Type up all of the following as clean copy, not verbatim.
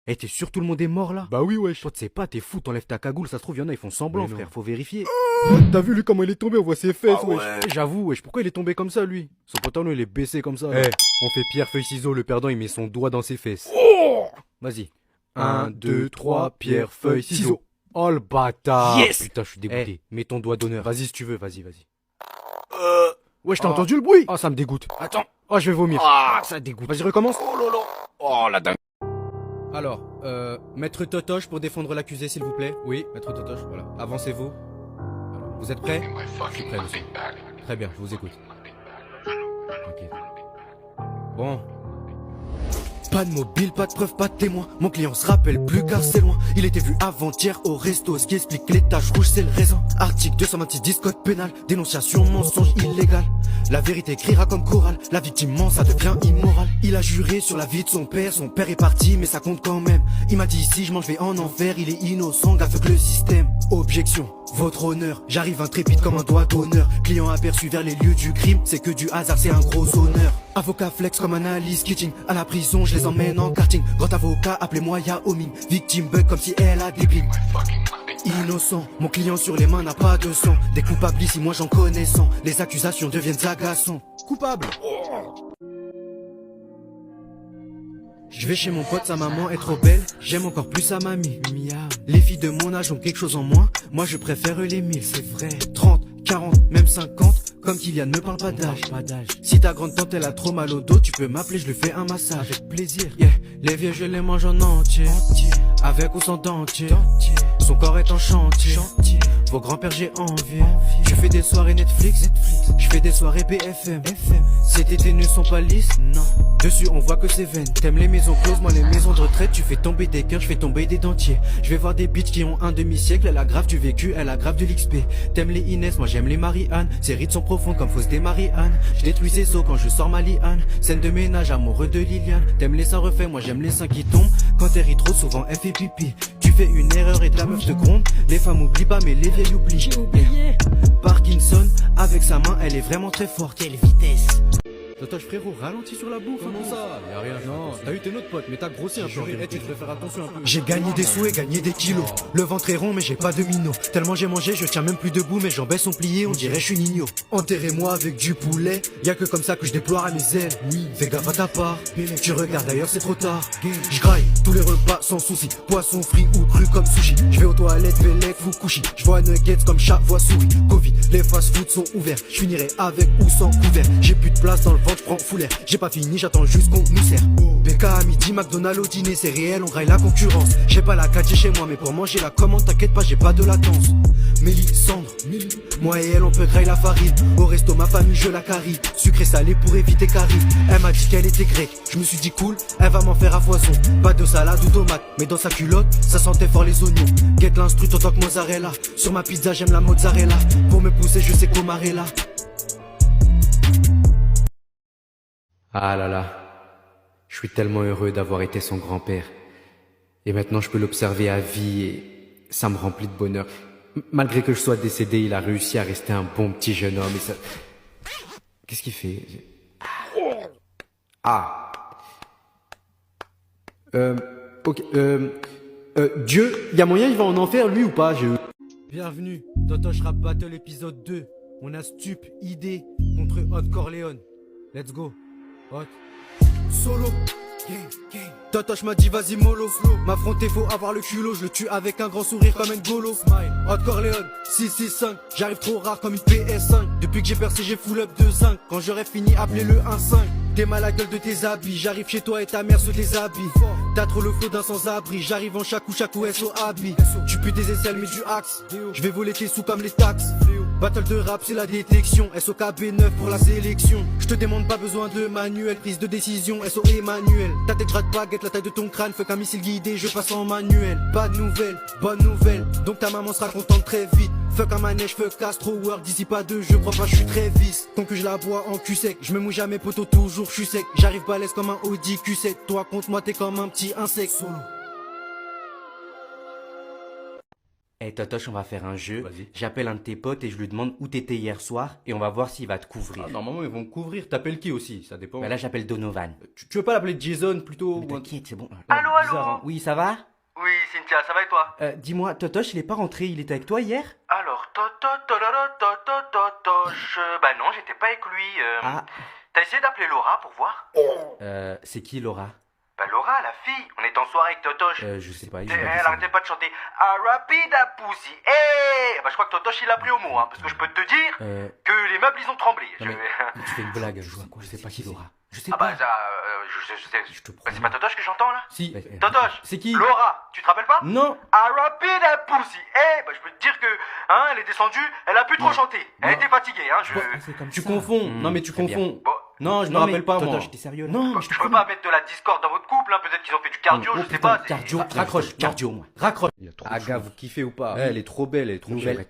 Eh, t'es sûr tout le monde est mort là? Bah oui, wesh. Toi, tu sais pas, t'es fou, t'enlèves ta cagoule, ça se trouve, y'en a, ils font semblant, Mais non. frère, faut vérifier. T'as vu lui comment il est tombé, on voit ses fesses, wesh. Eh, j'avoue, wesh, pourquoi il est tombé comme ça, lui? Son pantalon, il est baissé comme ça. Eh, là. On fait pierre, feuille, ciseaux, le perdant, il met son doigt dans ses fesses. Vas-y. 1, 2, 3, pierre, feuille, ciseaux. Oh le bâtard! Yes. Putain, je suis dégoûté. Mets ton doigt d'honneur. Vas-y si tu veux, vas-y. Wesh, t'as Oh. entendu le bruit? Oh, ça me dégoûte. Attends. Oh, je vais vomir. Ah, ça dégoûte. Vas-y, recommence. Oh là là. Oh la dingue. Alors, maître Totoche pour défendre l'accusé, s'il vous plaît. Oui, maître Totoche, voilà. Avancez-vous. Alors, vous êtes prêts? Je suis prêt, monsieur. Très bien, je vous écoute. Ok. Bon. Pas de mobile, pas de preuve, pas de témoin. Mon client se rappelle plus car c'est loin. Il était vu avant-hier au resto, ce qui explique les taches rouges, c'est le raisin. Article 226 code pénal, dénonciation, mensonge illégal. La vérité criera comme chorale, la victime ment, ça devient immoral. Il a juré sur la vie de son père est parti mais ça compte quand même. Il m'a dit si je mange vais en enfer, il est innocent, aveugle le système. Objection, votre honneur, j'arrive intrépide comme un doigt d'honneur. Client aperçu vers les lieux du crime, c'est que du hasard, c'est un gros honneur. Avocat flex comme analyse kitching, à la prison je les emmène en karting. Grand avocat, appelez-moi Yao Ming, victime bug comme si elle a des blims. Innocent, mon client sur les mains n'a pas de sang. Des coupables ici, moi j'en connais 100. Les accusations deviennent agaçants. Coupable. Je vais chez mon pote, sa maman est trop belle. J'aime encore plus sa mamie. Miaou. Les filles de mon âge ont quelque chose en moins. Moi je préfère les 1000, c'est vrai. 30, 40, même 50. Comme Kylian, ne parle pas d'âge. Si ta grande tante elle a trop mal au dos, tu peux m'appeler, je lui fais un massage. Avec plaisir. Yeah. Les vieux je les mange en entier. Avec ou sans dentier. Son corps est en chantier. Vos grands-pères j'ai envie. Je fais des soirées Netflix. Je fais des soirées BFM. Cet été ne sont pas lisses. Non. Dessus on voit que c'est vaine. T'aimes les maisons closes, moi les maisons de retraite. Tu fais tomber des cœurs, je fais tomber des dentiers. Je vais voir des bitches qui ont un demi-siècle. Elle a grave du vécu, elle a grave de l'XP. T'aimes les Inès, moi j'aime les Marie-Anne. Ses rides sont profondes comme fausses des Marie-Anne. Je détruis ses os quand je sors ma liane. Scène de ménage amoureux de Liliane. T'aimes les seins refaits, moi j'aime les seins qui tombent. Quand elle rit trop souvent elle fait pipi. Tu fais une erreur et ta meuf te gronde. Les femmes oublient pas mais les vieilles oublient. J'ai oublié. Parkinson, avec sa main elle est vraiment très forte. Quelle vitesse. Totoche frérot, ralentis sur la bouffe. Comment ça? Y'a rien. Non, t'as eu tes autres potes, mais t'as grossi un peu. Tu devrais faire attention un peu. J'ai gagné des sous et gagné des kilos. Le ventre est rond, mais j'ai pas de minot. Tellement j'ai mangé, je tiens même plus debout. Mes jambes sont pliées, on dirait je suis Nino. Enterrez-moi avec du poulet. Y'a que comme ça que je déploie à mes ailes. Oui, fais gaffe à ta part. Tu regardes d'ailleurs, c'est trop tard. Je graille tous les repas sans souci. Poisson frit ou cru comme sushi. Je vais aux toilettes, Velek, Fukushi. Je vois nuggets comme chat voit souris. Covid, les fast-food sont ouverts. Je finirai avec ou sans couvert. J'ai plus de place dans le ventre, je prends foulaire. J'ai pas fini, j'attends juste qu'on nous sert. BK à midi, McDonald's au dîner, c'est réel, on graille la concurrence. J'ai pas la 4G chez moi, mais pour manger la commande, t'inquiète pas, j'ai pas de latence. Mélisandre, moi et elle, on peut grailler la farine. Au resto, ma famille, je la carie. Sucré salé pour éviter carie. Elle m'a dit qu'elle était grecque, je me suis dit cool, elle va m'en faire à foison. Pas de salade ou tomate, mais dans sa culotte, ça sentait fort les oignons. Guette l'instru en tant que mozzarella. Sur ma pizza, j'aime la mozzarella. Pour me pousser, je sais qu'Omarella. Ah là là, je suis tellement heureux d'avoir été son grand-père. Et maintenant je peux l'observer à vie et ça me remplit de bonheur. Malgré que je sois décédé, il a réussi à rester un bon petit jeune homme et ça... Qu'est-ce qu'il fait? Ah. Ok, Dieu, y a moyen il va en enfer lui ou pas? Bienvenue, Totoche Rap Battle épisode 2. On a Stup, ID contre Hot Corleone. Let's go. Hot. Solo. Totoche m'a dit vas-y mollo. M'affronter faut avoir le culot. Je le tue avec un grand sourire comme un golo. Hot Corleone 665. J'arrive trop rare comme une PS5. Depuis que j'ai percé j'ai full up de 5. Quand j'aurai fini appelez-le 1-5. T'es mal à gueule de tes habits. J'arrive chez toi et ta mère se déshabille. T'as trop le flot d'un sans-abri. J'arrive en chaque ou SO habit. Tu pues des aisselles mais du axe. Je vais voler tes sous comme les taxes. Battle de rap c'est la détection. SOKB9 pour la sélection. Je te demande pas besoin de manuel. Prise de décision SO Emmanuel. Ta tête rate baguette, la taille de ton crâne. Fuck un missile guidé, je passe en manuel. Pas de nouvelles, bonne nouvelle. Donc ta maman sera contente très vite. Fuck un manège, fuck Astro World. D'ici pas deux, je crois pas, je suis très vice. Tant que je la bois en cul sec. Je me mouille jamais poteau, toujours je suis sec. J'arrive balèze comme un Audi Q7. Toi contre moi t'es comme un petit insecte. Solo. Eh Totoche, on va faire un jeu. Vas-y. J'appelle un de tes potes et je lui demande où t'étais hier soir et on va voir s'il va te couvrir. Ah, normalement, ils vont me couvrir. T'appelles qui aussi? Ça dépend. Bah là, j'appelle Donovan. Tu veux pas l'appeler Jason plutôt? Mais ou un- t'inquiète, c'est bon. Allô, allô. Bizarre, hein. Oui, ça va? Oui, Cynthia, ça va et toi? Dis-moi, Totoche, il est pas rentré, il était avec toi hier? Alors, bah non, j'étais pas avec lui. Ah, T'as essayé d'appeler Laura pour voir? c'est qui Laura? Bah Laura, la fille, on est en soirée avec Totoche. Je sais pas, Et j'ai pas elle vu ça. arrêtait pas de chanter A rapida pussy. Bah je crois que Totoche il l'a pris au mot, hein, parce que je peux te dire que les meubles ils ont tremblé. Non, mais tu fais une blague, je vois quoi? Je sais pas qui Laura. Je sais Ah pas. bah ça, je sais. Je te Bah, promets. c'est pas Totoche que j'entends là? Si. Totoche, C'est qui? Laura, tu te rappelles pas? Non. A rapida pussy. Bah je peux te dire que, hein, elle est descendue, elle a plus trop chanté. Elle était fatiguée, hein, Tu confonds. Non, mais tu Très bien. confonds. Bon, Non, je me Non, mais rappelle pas, moi. Totoche, t'es sérieux là? Non, je peux pas mettre de la discorde dans votre couple, hein. Peut-être qu'ils ont fait du cardio, je sais pas. c'est- Cardio, Raccroche. cardio, moi. Raccroche. Il y a trop Ah, de gars, choses. vous kiffez ou pas? Elle est trop belle, elle est trop Nouvelle. belle.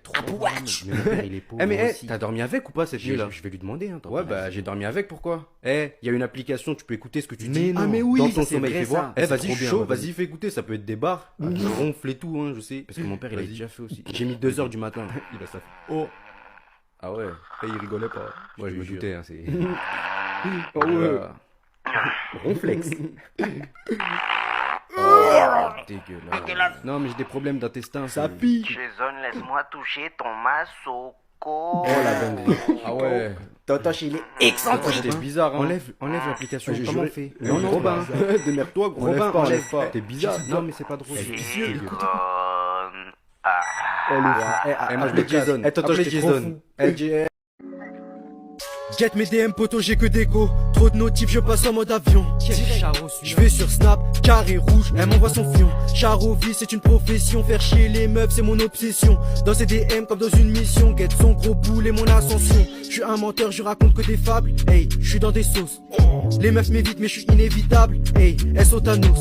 Mais mon père, il est pauvre. Eh, mais moi aussi. t'as dormi avec ou pas cette nuit-là? Je vais lui demander, hein. Ouais, bah j'ai dormi avec, pourquoi? Il y a une application, tu peux écouter ce que tu Mais dis. non. Ah mais oui, Dans dans ton ton sommeil, sommeil, fais fais voir. voir. Vas-y, C'est je suis trop chaud, bien, vas-y, fais écouter, ça peut être des bars. Je ronfle et tout, hein, je sais. Parce que mon père, il a Vas-y. déjà fait aussi. J'ai mis 2h du matin. Il a ça. Oh. Ah ouais. Et il rigolait pas. Moi, je te me jure. doutais, hein, c'est... Ah ouais. Ronflex. Oh, dégueulasse. Non, mais j'ai des problèmes d'intestin. Ça pique. Jason, laisse-moi toucher ton masoko. Oh la dinguerie. Ah ouais. Totoche, il est Excentrique. T'es bizarre, hein. Enlève l'application. Comment on fait? Non, non, Robin. Démerde-toi, gros. Robin, enlève pas. T'es bizarre. Non, mais c'est pas drôle. Moi, je mets Jason. Toto, je Jason. Get mes DM poto, j'ai que des go. Trop de notifs, je passe en mode avion. Je vais sur Snap, carré rouge, elle m'envoie son fion. Charovi, c'est une profession, faire chier les meufs, c'est mon obsession. Dans ces DM comme dans une mission, get son gros boule et mon ascension. Je suis un menteur, je raconte que des fables. Hey, je suis dans des sauces. Les meufs m'évitent, mais je suis inévitable. Hey, elles sont à nos.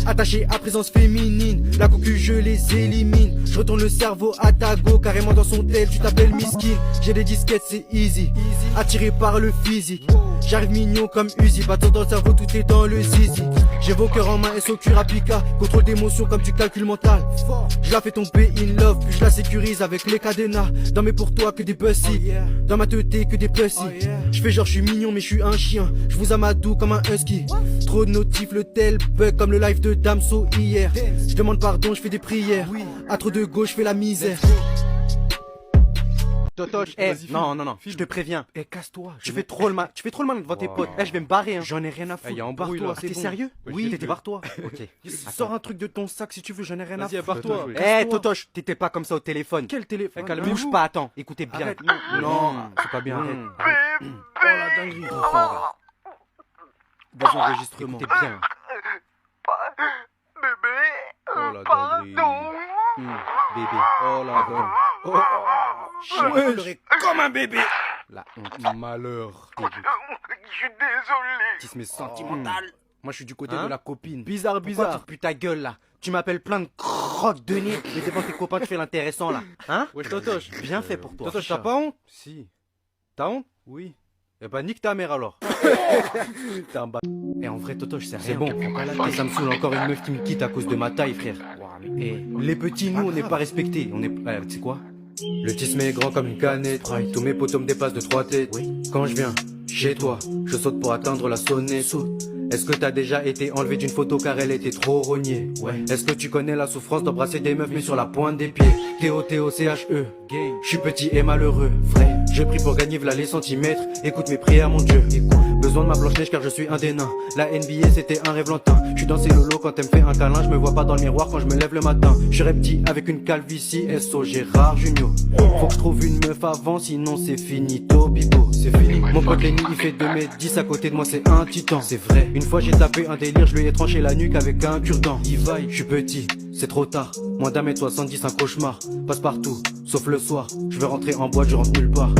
Attachées à présence féminine, la cocu je les élimine. Je retourne le cerveau à ta go, carrément dans son tel, tu t'appelles miskin. J'ai des disquettes, c'est easy. Attiré par le physique, j'arrive mignon comme Uzi. Battant dans le cerveau, tout est dans le zizi. J'ai vos cœurs en main et SO Rapika. Contrôle d'émotion comme du calcul mental. Je la fais tomber in love, puis je la sécurise avec les cadenas. Dans mes pour toi que des bussy, dans ma teuté que des pussy. Je fais genre je suis mignon mais je suis un chien. Je vous amadou comme un husky. Trop de notifs, le tel bug comme le live de Damso hier. Je demande pardon, je fais des prières. À trop de gauche, je fais la misère. Totoche, non, je te préviens. Casse-toi. Tu fais trop le mal devant tes potes. Je vais me barrer, hein. J'en ai rien à foutre. Il y a embrouille, Barre-toi, là. t'es C'est bon. sérieux? Oui, t'es barre-toi. Ok. Sors un truc de ton sac si tu veux, j'en ai rien à Vas-y, foutre. barre-toi. Totoche, t'étais pas comme ça au téléphone. Quel téléphone? calmez-vous. Bouge pas, attends, écoutez bien. Arrête, non, c'est pas bien, arrête. Oh la dinguerie. Bas enregistrement. Écoutez bien. Oh la dinguerie. Bébé. Oh la dingue. Oh, je pleurais comme un bébé. La honte. Malheur. Je suis désolé. Tisme sentimental. Moi je suis du côté Hein? de la copine. Bizarre, Pourquoi bizarre. tu te pues ta gueule là? Tu m'appelles plein de crottes de nez. Mais devant tes copains tu fais l'intéressant là. Hein? Wesh, Totoche. Bien fait pour toi. Totoche, T'as pas honte? Si. T'as honte? Oui. Eh bah nique ta mère alors. T'es un Et en vrai Toto je sais rien. C'est bon. Et ça me saoule encore une meuf qui me quitte à cause de ma taille frère. Et les petits nous on n'est pas respectés. On est... tu sais quoi? Le tisme est grand comme une canette. Tous mes potos me dépassent de 3 têtes. Quand je viens chez toi, je saute pour atteindre la sonnette. Est-ce que t'as déjà été enlevé d'une photo car elle était trop rognée? Est-ce que tu connais la souffrance d'embrasser des meufs mais sur la pointe des pieds? T-O-T-O-C-H-E. Je suis petit et malheureux, vrai. Je prie pour gagner v'là les centimètres. Écoute mes prières mon Dieu. Besoin de ma Blanche-Neige car je suis un des nains. La NBA c'était un rêve lointain. Je suis dans ces lolos quand elle me fait un câlin. Je me vois pas dans le miroir quand je me lève le matin. Je serais petit avec une calvitie. S.O. Gérard Junior. Faut que je trouve une meuf avant sinon c'est finito bibo. C'est fini. Mon pote Lenny il fait 2m10 à côté de moi c'est un titan. C'est vrai. Une fois j'ai tapé un délire, je lui ai tranché la nuque avec un cure-dent. Il vaille, je suis petit, c'est trop tard. Moins d'un mètre 70, un cauchemar. Passe partout, sauf le soir. Je veux rentrer en boîte, je rentre nulle part.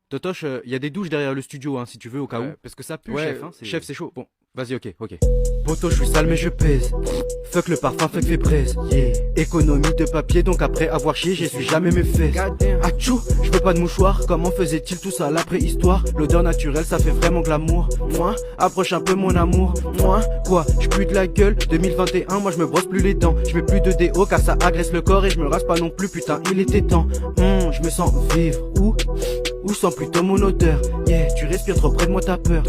Totoche, il y a des douches derrière le studio, hein, si tu veux, au cas où. Parce que ça pue, Ouais, chef. Hein, chef, c'est chaud. Bon, Vas-y, ok. Poto, je suis sale mais je pèse. Fuck le parfum, fuck fait braise. Économie de papier, donc après avoir chié, j'essuie jamais mes fesses. Achou, je veux pas de mouchoir. Comment faisait-il tout ça, la préhistoire? L'odeur naturelle, ça fait vraiment glamour. Moi, approche un peu mon amour. Moi, quoi, je pue de la gueule. 2021, moi je me brosse plus les dents. Je mets plus de déo car ça agresse le corps et je me rase pas non plus, putain, il était temps. Je me sens vivre ou sens plutôt mon odeur. Yeah, tu respires trop près de moi, t'as peur.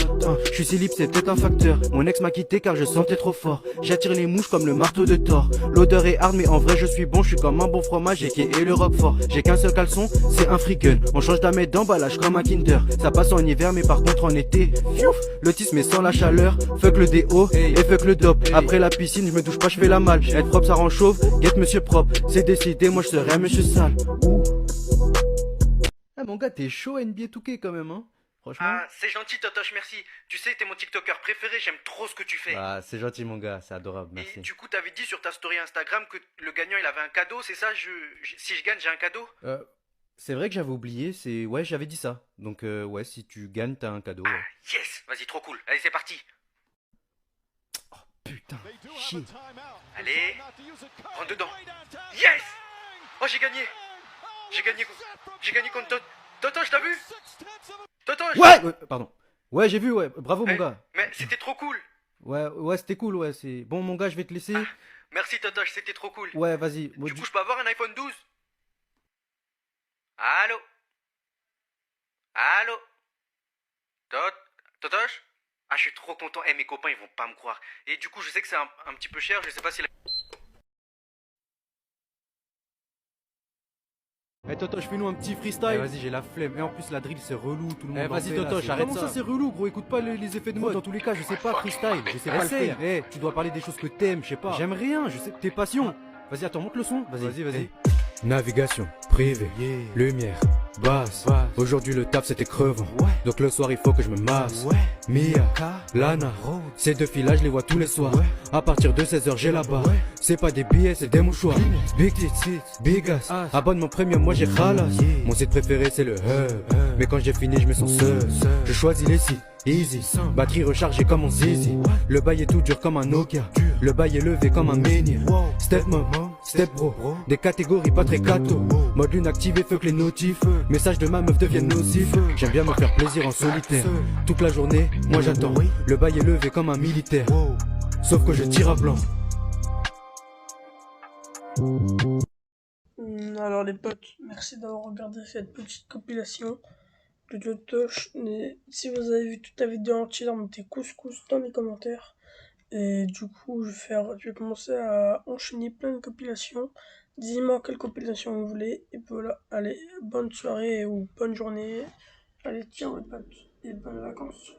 Je suis si libre, c'est peut-être un facteur. Mon ex m'a quitté car je sentais trop fort. J'attire les mouches comme le marteau de Thor. L'odeur est hard mais en vrai je suis bon. Je suis comme un bon fromage et le roquefort. J'ai qu'un seul caleçon, c'est un free gun. On change d'amètre d'emballage comme un Kinder. Ça passe en hiver mais par contre en été, l'autisme mais sans la chaleur. Fuck le déo et fuck le dope. Après la piscine je me douche pas, je fais la malle. Être propre ça rend chauve, get monsieur propre. C'est décidé, moi je serai monsieur sale. Ah mon gars, t'es chaud NBA 2K quand même, hein. Franchement. Ah, c'est gentil, Totoche, merci. Tu sais, t'es mon TikToker préféré, j'aime trop ce que tu fais. Ah, c'est gentil mon gars, c'est adorable, Et merci. du coup, t'avais dit sur ta story Instagram que le gagnant il avait un cadeau, c'est ça? Si je gagne, j'ai un cadeau? C'est vrai que j'avais oublié, ouais, j'avais dit ça. Donc ouais, si tu gagnes, t'as un cadeau. Ouais. Yes, vas-y, trop cool. Allez, c'est parti. Putain, chier. Allez, rentre dedans. Yes! Oh, j'ai gagné. J'ai gagné contre Totoche, t'as vu? Totoche! Ouais, pardon. Ouais, j'ai vu, ouais, bravo mon gars. Mais c'était trop cool. Ouais, c'était cool, ouais, c'est... Bon mon gars, je vais te laisser. Merci Totoche, c'était trop cool. Ouais, vas-y. Du coup, je peux avoir un iPhone 12? Allô? Totoche? Ah, je suis trop content. Mes copains, ils vont pas me croire. Et du coup, je sais que c'est un petit peu cher. Je sais pas si... Totoche, fais-nous un petit freestyle. Vas-y, j'ai la flemme. Et en plus, la drill, c'est relou, tout le monde. Vas-y, Totoche, arrête ça. Comment ça, c'est relou, gros? Écoute pas les effets de mode. Dans tous les cas, je sais pas freestyle. Je sais pas le faire. Tu dois parler des choses que t'aimes, je sais pas. J'aime rien, je sais tes passions. Vas-y, attends, monte le son. Vas-y. Navigation, privée, lumière, basse. Aujourd'hui le taf c'était crevant. Donc le soir il faut que je me masse. Mia, Lana, ces deux filles là je les vois tous les soirs. À partir de 16h j'ai là-bas. C'est pas des billets, c'est des mouchoirs. Big tits, big ass. Abonnement premium, moi j'ai khalas. Mon site préféré c'est le hub. Mais quand j'ai fini je me sens seul. Je choisis les sites. Easy, batterie rechargée comme un zizi. Le bail est tout dur comme un Nokia. Le bail est levé comme un menhir. Step mom, step bro. Des catégories pas très cato. Mode lune activé, fuck les notifs. Messages de ma meuf deviennent nocifs. J'aime bien me faire plaisir en solitaire. Toute la journée, moi j'attends. Le bail est levé comme un militaire. Sauf que je tire à blanc. Alors les potes, merci d'avoir regardé cette petite compilation de Totoche. Et si vous avez vu toute la vidéo entière, mettez couscous dans les commentaires. Et du coup, je vais commencer à enchaîner plein de compilations. Dis-moi quelle compilation vous voulez. Et voilà, allez, bonne soirée ou bonne journée. Allez, ciao les potes et bonnes vacances.